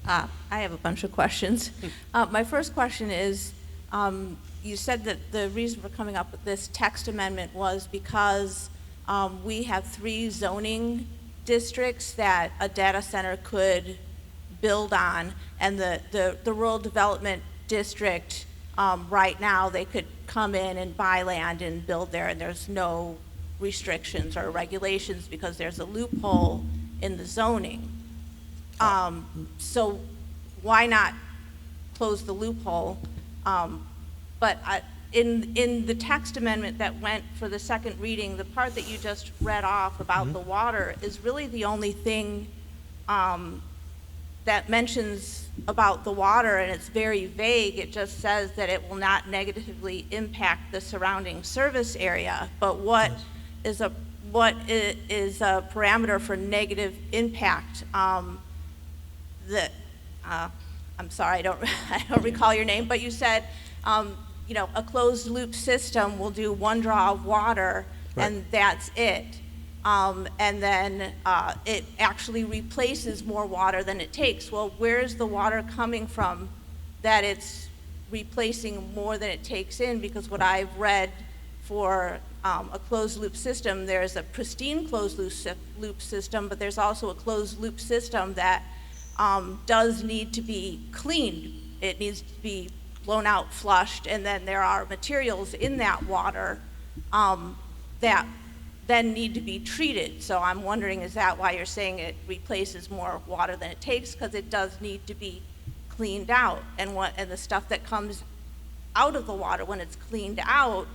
I have a bunch of questions. My first question is, you said that the reason for coming up with this text amendment was because we have 3 zoning districts that a data center could build on, and the rural development district, right now, they could come in and buy land and build there, and there's no restrictions or regulations because there's a loophole in the zoning. So why not close the loophole? But in the text amendment that went for the second reading, the part that you just read off about the water is really the only thing that mentions about the water, and it's very vague. It just says that it will not negatively impact the surrounding service area. But what is a parameter for negative impact? I'm sorry, I don't recall your name, but you said, you know, a closed loop system will do 1 draw of water, right, and that's it. And then it actually replaces more water than it takes. Well, where's the water coming from that it's replacing more than it takes in? Because what I've read for a closed loop system, there's a pristine closed loop system, but there's also a closed loop system that does need to be cleaned. It needs to be blown out, flushed, and then there are materials in that water that then need to be treated. So I'm wondering, is that why you're saying it replaces more water than it takes? Because it does need to be cleaned out, and the stuff that comes out of the water when it's cleaned out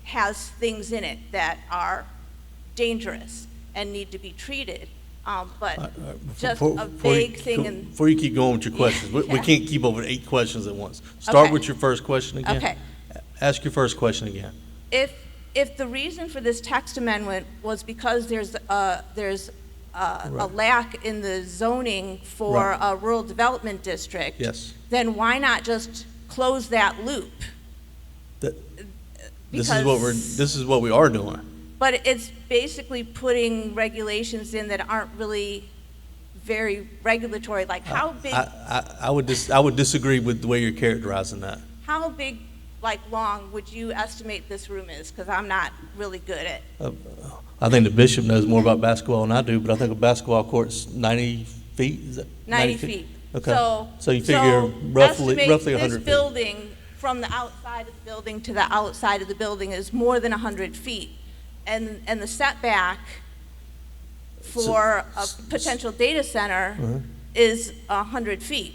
has things in it that are dangerous and need to be treated. But just a vague thing. Before you keep going with your questions, we can't keep over 8 questions at once. Start with your first question again. Okay. Ask your first question again. If the reason for this text amendment was because there's a lack in the zoning for a rural development district, yes, then why not just close that loop? This is what we are doing. But it's basically putting regulations in that aren't really very regulatory. Like how big? I would disagree with the way you're characterizing that. How big, like long, would you estimate this room is? Because I'm not really good at. I think the bishop knows more about basketball than I do, but I think a basketball court's 90 feet. Is that 90 feet? Okay. So you figure roughly 100 feet. This building from the outside of the building to the outside of the building is more than 100 feet. And the setback for a potential data center is 100 feet.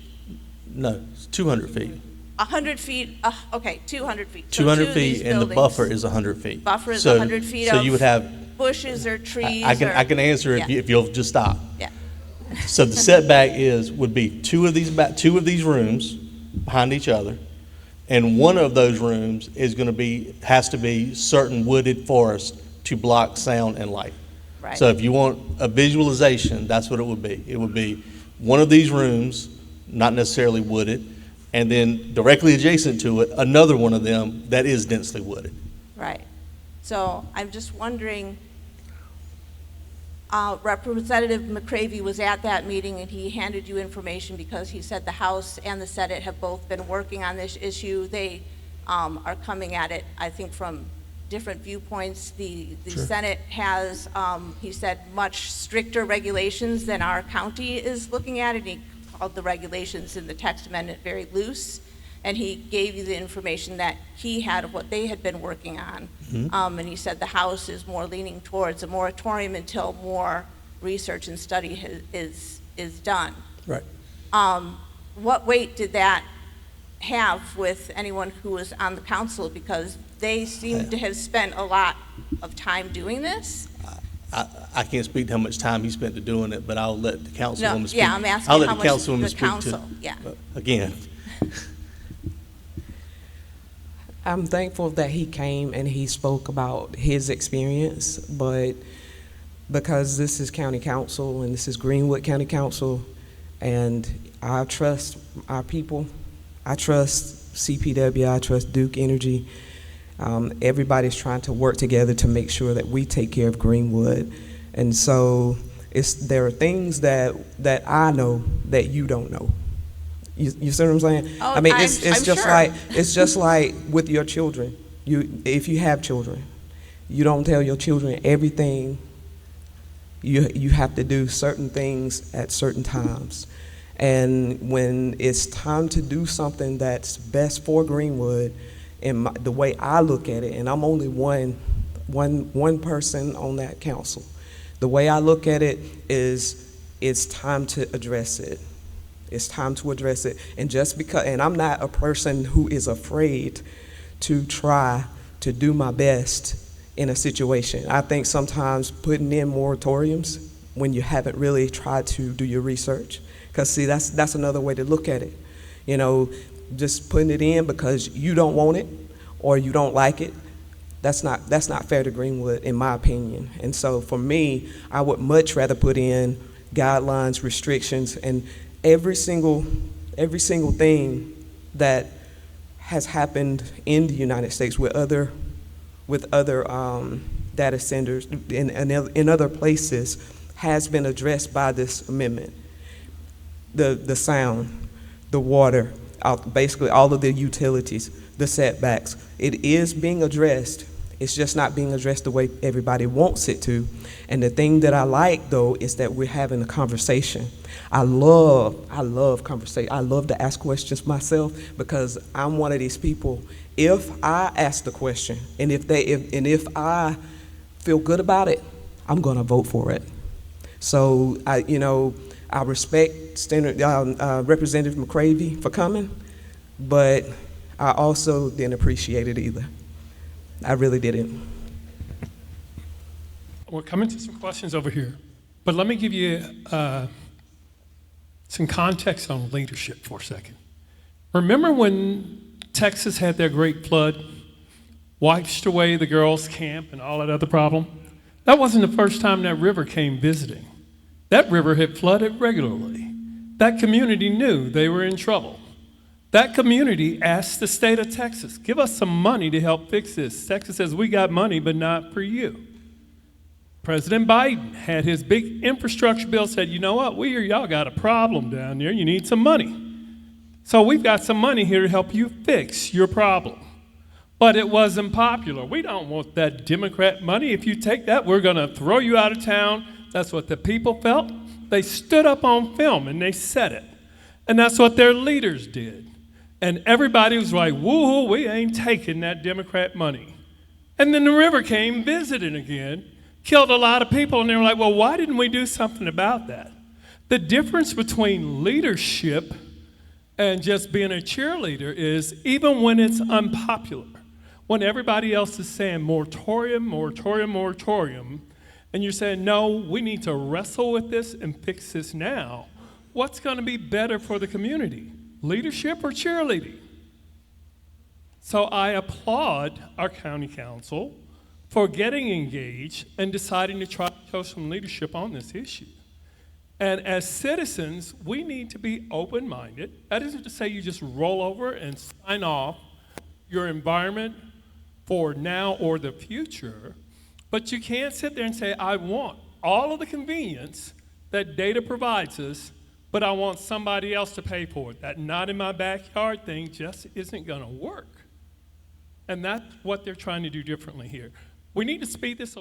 No, it's 200 feet. 100 feet, okay, 200 feet. 200 feet, and the buffer is 100 feet. Buffer is 100 feet so of you would have bushes or trees. I can answer if you'll just stop. Yeah. So the setback would be two of these rooms behind each other, and one of those rooms has to be certain wooded forest to block sound and light. Right. So if you want a visualization, that's what it would be. It would be one of these rooms, not necessarily wooded, and then directly adjacent to it, another one of them that is densely wooded. Right. So I'm just wondering, Representative McCravey was at that meeting and he handed you information because he said the House and the Senate have both been working on this issue. They are coming at it, I think, from different viewpoints. The Sure. Senate has, he said, much stricter regulations than our county is looking at, and he called the regulations in the text amendment very loose, and he gave you the information that he had of what they had been working on. And he said the House is more leaning towards a moratorium until more research and study is done. Right. What weight did that have with anyone who was on the council? Because they seem to have spent a lot of time doing this. I can't speak to how much time he spent to doing it, but I'll let the councilwoman speak. Yeah, I'm asking I'll let how the much councilwoman the speak council, yeah. Again. I'm thankful that he came and he spoke about his experience, but because this is county council and this is Greenwood County Council, and I trust our people, I trust CPW, I trust Duke Energy. Everybody's trying to work together to make sure that we take care of Greenwood. And so There are things that I know that you don't know. You see what I'm saying? Oh, I mean, I'm it's just like with your children. If you have children, you don't tell your children everything. You have to do certain things at certain times. And when it's time to do something that's best for Greenwood, and the way I look at it, and I'm only one person on that council, the way I look at it is it's time to address it. It's time to address it. And just because, and I'm not a person who is afraid to try to do my best in a situation. I think sometimes putting in moratoriums when you haven't really tried to do your research, because see, that's another way to look at it. You know, just putting it in because you don't want it or you don't like it, that's not fair to Greenwood, in my opinion. And so for me, I would much rather put in guidelines, restrictions, and every single thing that has happened in the United States with other data centers in other places has been addressed by this amendment. The sound, the water, basically all of the utilities, the setbacks, it is being addressed. It's just not being addressed the way everybody wants it to. And the thing that I like, though, is that we're having a conversation. I love conversation. I love to ask questions myself, because I'm one of these people. If I ask the question and if I feel good about it, I'm gonna vote for it. So I respect Representative McCravy for coming, but I also didn't appreciate it either. I really didn't. We're coming to some questions over here, but let me give you some context on leadership for a second. Remember when Texas had their great flood, wiped away the girls' camp and all that other problem? That wasn't the first time that river came visiting. That river had flooded regularly. That community knew they were in trouble. That community asked the state of Texas, give us some money to help fix this. Texas says, we got money, but not for you. President Biden had his big infrastructure bill, said, you know what, we hear y'all got a problem down there, you need some money. So we've got some money here to help you fix your problem. But it wasn't popular. We don't want that Democrat money. If you take that, we're gonna throw you out of town. That's what the people felt. They stood up on film and they said it. And that's what their leaders did. And everybody was like, woo-hoo, we ain't taking that Democrat money. And then the river came visiting again, killed a lot of people, and they were like, well, why didn't we do something about that? The difference between leadership and just being a cheerleader is even when it's unpopular, when everybody else is saying moratorium, moratorium, moratorium, and you're saying, no, we need to wrestle with this and fix this now, what's gonna be better for the community? Leadership or cheerleading? So I applaud our county council for getting engaged and deciding to try to show some leadership on this issue. And as citizens, we need to be open-minded. That isn't to say you just roll over and sign off your environment for now or the future, but you can't sit there and say, I want all of the convenience that data provides us, but I want somebody else to pay for it. That not in my backyard thing just isn't gonna work. And that's what they're trying to do differently here. We need to speed this along.